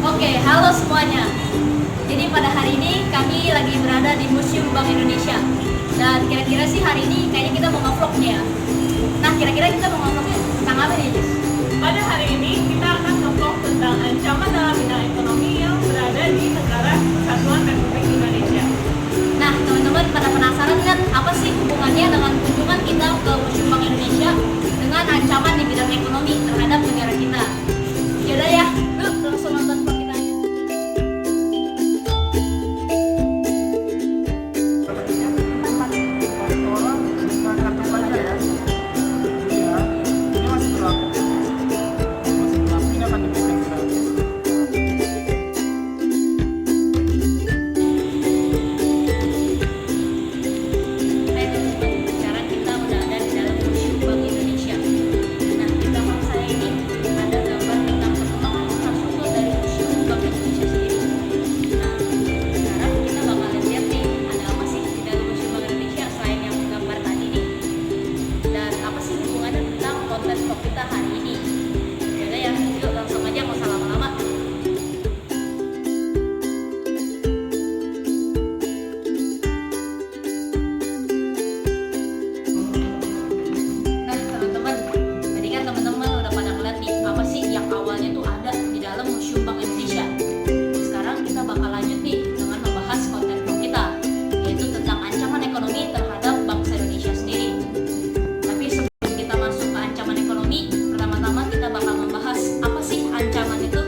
Oke, halo semuanya. Jadi pada hari ini kami lagi berada di Museum Bank Indonesia. Dan kira-kira sih hari ini kayaknya kita mau nge-vlog nih ya. Nah, kira-kira kita mau nge-vlognya tentang apa nih, Jis? Pada hari ini kita akan nge-vlog tentang ancaman dalam bidang ekonomi yang berada di negara Kesatuan Republik Indonesia. Nah, teman-teman pada penasaran kan apa sih hubungannya dengan kunjungan kita ke Museum Bank Indonesia dengan ancaman di bidang ekonomi terhadap negara kita? Yaudah ya, yuk langsung nonton vlog kita aja. Sekarang kita udah ada di dalam Museum Bank Indonesia. Nah, di belakang saya ini ada gambar tentang perkembangan infrastruktur dari Museum Bank Indonesia sendiri. Nah, sekarang kita bakal lihat nih ada apa sih di dalam Museum Bank Indonesia selain yang gambar tadi nih. Dan apa sih hubungannya tentang konten vlog kita hari ini? Yaudah ya, yuk langsung aja nggak usah lama-lama. Nah, teman-teman, tadi kan teman-teman udah pada ngeliat nih apa sih yang awalnya tuh ada di dalam Museum Bank Indonesia. Sekarang kita bakal lanjut nih dengan membahas konten vlog kita, yaitu tentang ancaman ekonomi terhadap bangsa Indonesia sendiri. Tapi sebelum kita masuk ke ancaman ekonomi, pertama-tama kita bakal membahas apa sih ancaman itu.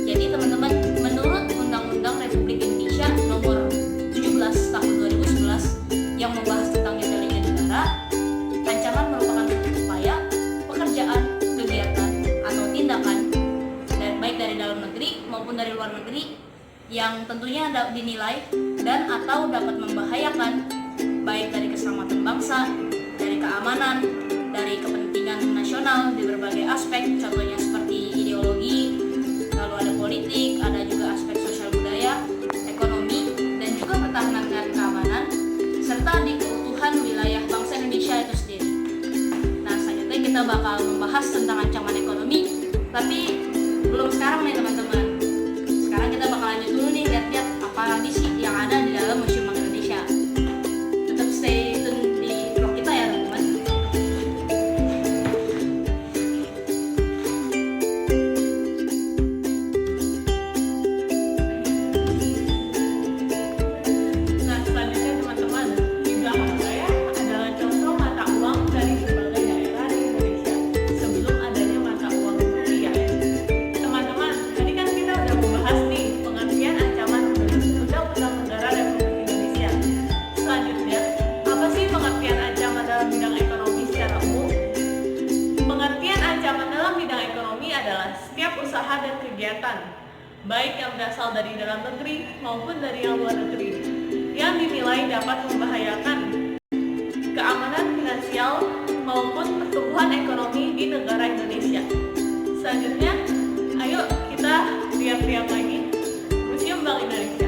Jadi teman-teman, menurut Undang-Undang Republik Indonesia Nomor 17 Tahun 2011 yang membahas tentang intelijen negara, ancaman merupakan upaya, pekerjaan, kegiatan, atau tindakan dan baik dari dalam negeri maupun dari luar negeri yang tentunya dinilai dan atau dapat membahayakan baik dari keselamatan bangsa, dari keamanan, dari kepentingan nasional di berbagai aspek, contohnya seperti ideologi, lalu ada politik, ada juga aspek sosial budaya, ekonomi, dan juga pertahanan dan keamanan, serta di keutuhan wilayah bangsa Indonesia itu sendiri. Nah, selanjutnya kita bakal membahas tentang ancaman ekonomi, tapi belum sekarang nih teman-teman. Sekarang kita bakal lanjut dulu nih, lihat-lihat apa lagi sih yang ada di dalam Museum Bank Indonesia. Tetap stay tune di vlog kita ya teman-teman. Nah, selanjutnya teman-teman, di belakang saya adalah contoh mata uang dari berbagai daerah di Indonesia sebelum adanya mata uang rupiah. Teman-teman, tadi kan kita udah membahas nih pengertian ancaman menurut Undang-Undang Negara Republik Indonesia. Selanjutnya, apa sih pengertian ancaman dalam bidang ekonomi secara umum? Pengertian ancaman dalam bidang ekonomi adalah setiap usaha dan kegiatan, baik yang berasal dari dalam negeri maupun dari yang luar negeri, yang dinilai dapat membahayakan keamanan finansial maupun pertumbuhan ekonomi di negara Indonesia. Selanjutnya, ayo kita lihat-lihat lagi Museum Bank Indonesia.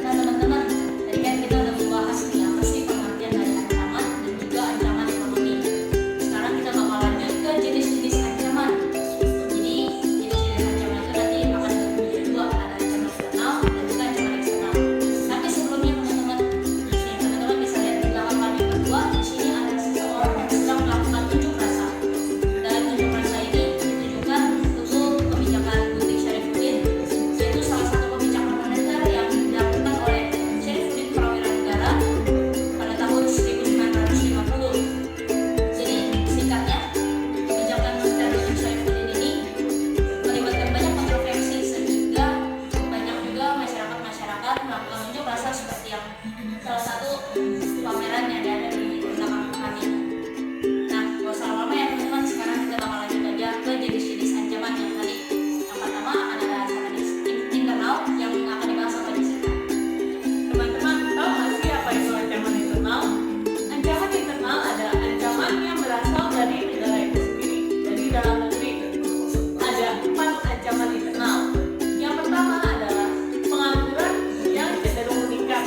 Nah teman-teman, tadi kan kita udah membahas nih apa sih pengertian dari ancaman dan juga ancaman ekonomi. Sekarang kita bakal lanjut ke jenis-jenis ancaman. Jadi jenis-jenis ancaman itu nanti akan terbagi dua, ada ancaman internal dan juga ancaman eksternal. Tapi sebelumnya teman-teman, teman-teman bisa lihat di belakang kami berdua, di sini ada seseorang yang sedang melakukan unjuk rasa. Dalam unjuk rasa ini ditujukan untuk kebijakan Butik Syarifuddin, yaitu salah satu kebijakan moneter yang dilakukan oleh Syarifuddin Prawira Negara pada tahun 1950. Jadi singkatnya, kebijakan moneter Butik Syarifuddin ini melibatkan banyak kontroversi sehingga banyak juga masyarakat melakukan unjuk rasa seperti yang salah satu pameran yang ada di belakang kami. Nah, gak usah lama-lama ya teman-teman, sekarang kita bakal lanjut aja ke jenis-jenis ancaman yang tadi. Yang pertama ada ancaman internal yang akan dibahas sama Jessica. Teman-teman, tahu nggak sih apa itu ancaman internal? Ancaman internal adalah ancaman yang berasal dari negara itu sendiri, dari dalam negeri. Ada 4 ancaman internal. Yang pertama adalah pengangguran yang cenderung meningkat.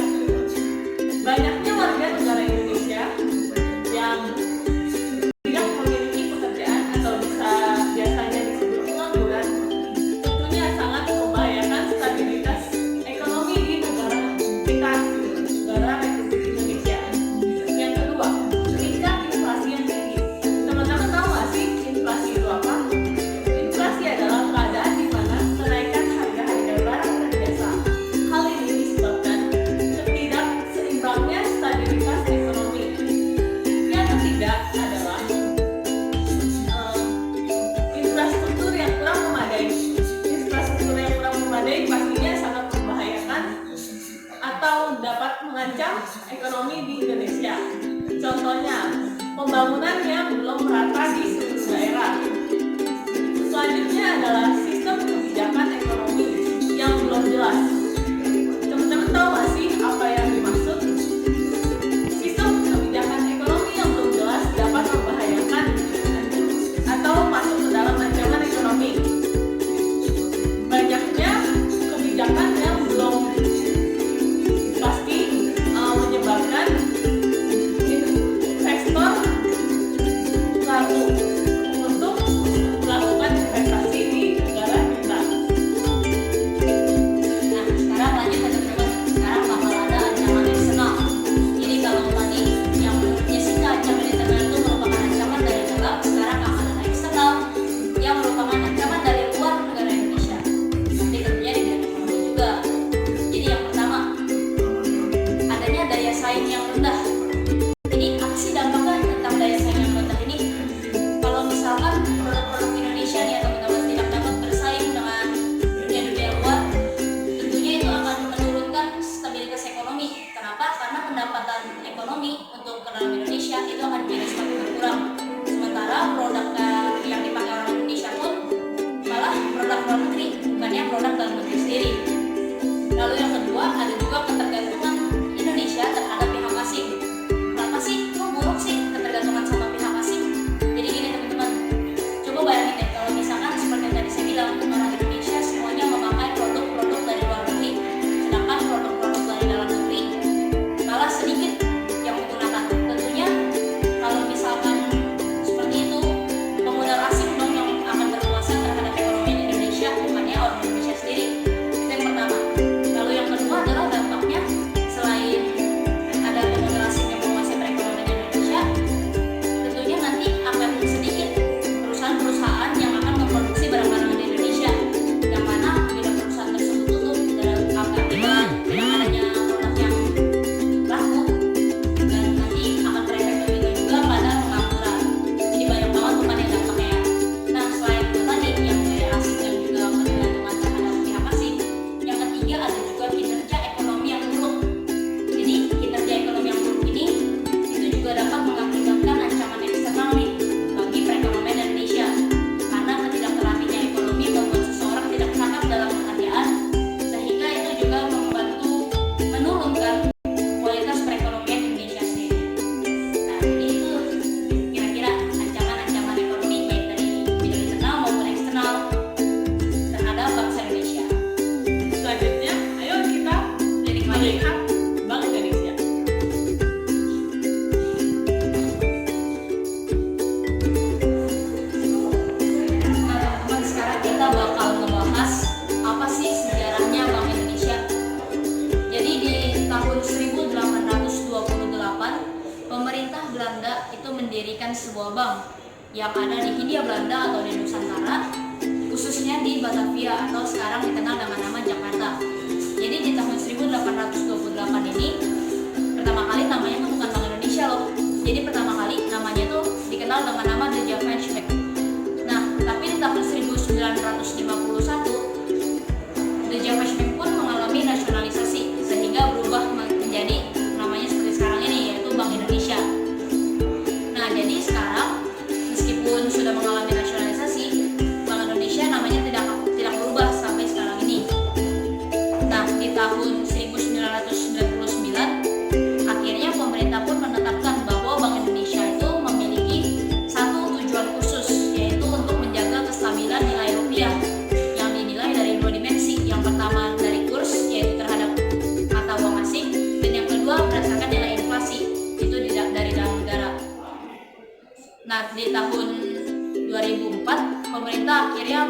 mengancam ekonomi di Indonesia. Contohnya, pembangunan yang belum merata di seluruh daerah. Selanjutnya adalah sistem kebijakan ekonomi yang belum jelas. Teman-teman tahu nggak sih apa yang dimaksud? Sistem kebijakan ekonomi yang belum jelas dapat membahayakan atau masuk ke dalam ancaman ekonomi. Banyaknya kebijakan yang belum pasti menyebabkan investor ragu untuk melakukan investasi di negara kita. Nah, sekarang lanjut ke teman-teman. Sekarang bakal ada ancaman eksternal. Jadi kalau tadi yang menurutnya sih ancaman internal itu merupakan ancaman dari dalam, sekarang akan ada eksternal yang merupakan ancaman dari luar negara Indonesia. Nanti tentunya di bidang ekonomi juga. Jadi yang pertama, adanya daya saing yang rendah. Jadi apa sih dampaknya tentang daya saing yang rendah ini? Kalau misalkan produk-produk Indonesia nih teman-teman tidak dapat bersaing dengan dunia-dunia luar, tentunya itu akan menurunkan stabilitas ekonomi. Kenapa? Karena pendapatan ekonomi untuk dalam Indonesia itu akan menjadi semakin berkurang. Sementara produk yang dipakai orang Indonesia pun malah produk luar negeri, bukannya produk dalam negeri sendiri. Lalu yang kedua, ada juga ketergantungan Indonesia terhadap pihak asing. Kenapa sih? Kok buruk sih ketergantungan sama pihak asing? Jadi gini teman-teman, coba bayangin deh kalau misalkan seperti yang tadi saya bilang, orang Indonesia semuanya memakai produk-produk dari luar negeri, sedangkan produk-produk dari dalam negeri malah sedikit yang menggunakan. Tentunya kalau misalkan seperti itu, pemodal asing dong yang akan berkuasa terhadap ekonomi Indonesia, bukannya orang Indonesia sendiri. Itu yang pertama. Lalu yang kedua adalah dampaknya, selain ada pemodal asing yang menguasai perekonomian Indonesia, tentunya nanti akan sedikit perusahaan-perusahaan yang akan memproduksi barang-barang di Indonesia, yang mana bila perusahaan tersebut tutup akibat tidak adanya produk yang laku, dan nanti akan berefek begitu juga pada pengangguran. Jadi banyak banget bukan yang dampaknya. Nah, selain itu tadi yang dari asing dan juga ketergantungan terhadap pihak asing, yang ketiga ada juga kinerja ekonomi yang buruk. Jadi kinerja ekonomi yang buruk ini itu juga dapat mengakibatkan ancaman eksternal nih bagi perekonomian Indonesia, karena ketidakterapnya ekonomi membuat seseorang tidak cakap dalam pekerjaan, sehingga itu juga membantu menurunkan kualitas perekonomian Indonesia sendiri. Nah, jadi itu kira-kira ancaman-ancaman ekonomi baik dari bidang internal maupun eksternal terhadap bangsa Indonesia. Selanjutnya, ayo kita melihat Bank Indonesia. Nah, teman-teman, sekarang kita bakal ngebahas apa sih sejarahnya Bank Indonesia. Jadi di tahun 1828, pemerintah Belanda itu mendirikan sebuah bank yang ada di Hindia Belanda atau di Nusantara, khususnya di Batavia atau sekarang dikenal dengan nama Jakarta. Jadi di tahun 1828 ini pertama kali namanya itu bukan Bank Indonesia loh. Jadi pertama kali namanya itu dikenal dengan nama The Japanese Bank. Nah, tapi di tahun 1951 The Japanese Bank pun mengalami nasionalisasi sehingga berubah menjadi namanya seperti sekarang ini, yaitu Bank Indonesia. Nah, jadi sekarang meskipun sudah mengalami nasionalisasi, Bank Indonesia namanya tidak berubah sampai sekarang ini. Nah, di tahun 1999 akhirnya pemerintah pun menetapkan bahwa Bank Indonesia itu memiliki satu tujuan khusus, yaitu untuk menjaga kestabilan nilai rupiah yang dinilai dari dua dimensi. Yang pertama dari kurs, yaitu terhadap mata uang asing, dan yang kedua berdasarkan nilai inflasi, itu dari dalam negara. Nah, di tahun 2004 pemerintah akhirnya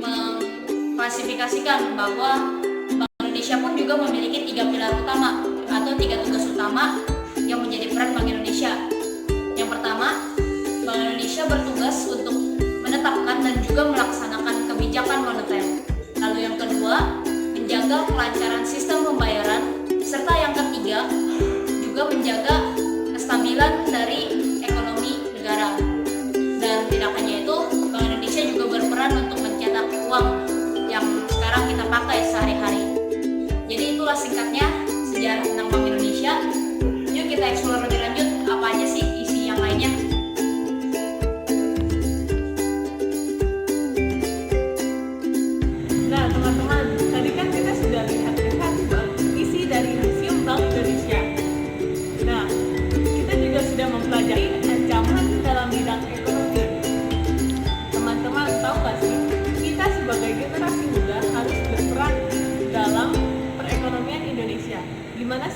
mengklasifikasikan bahwa Bank Indonesia pun juga memiliki 3 pilar utama atau 3 tugas utama yang menjadi peran Bank Indonesia. Yang pertama, Bank Indonesia bertugas untuk menetapkan dan juga melaksanakan kebijakan moneter. Lalu yang kedua, menjaga kelancaran sistem pembayaran, serta yang ketiga juga menjaga kestabilan dari ekonomi negara. Dan tidak hanya itu, Bank Indonesia juga berperan untuk mencetak uang yang sekarang kita pakai sehari-hari. Jadi itulah singkatnya sejarah tentang Bank Indonesia.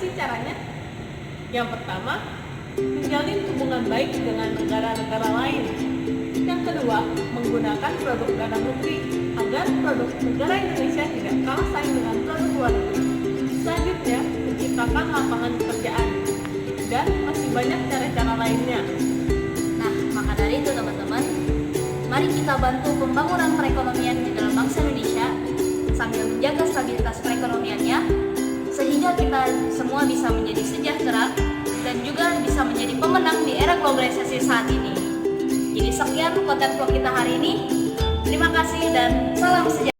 sih caranya? Yang pertama, menjalin hubungan baik dengan negara-negara lain. Yang kedua, menggunakan produk dalam negeri agar produk negara Indonesia tidak kalah saing dengan produk luar negeri. Selanjutnya, menciptakan lapangan pekerjaan. Dan masih banyak cara-cara lainnya. Nah, maka dari itu teman-teman, mari kita bantu pembangunan perekonomian di dalam bangsa Indonesia sambil menjaga stabilitas perekonomiannya, sehingga kita semua bisa menjadi sejahtera dan juga bisa menjadi pemenang di era globalisasi saat ini. Jadi sekian konten vlog kita hari ini. Terima kasih dan salam sejahtera.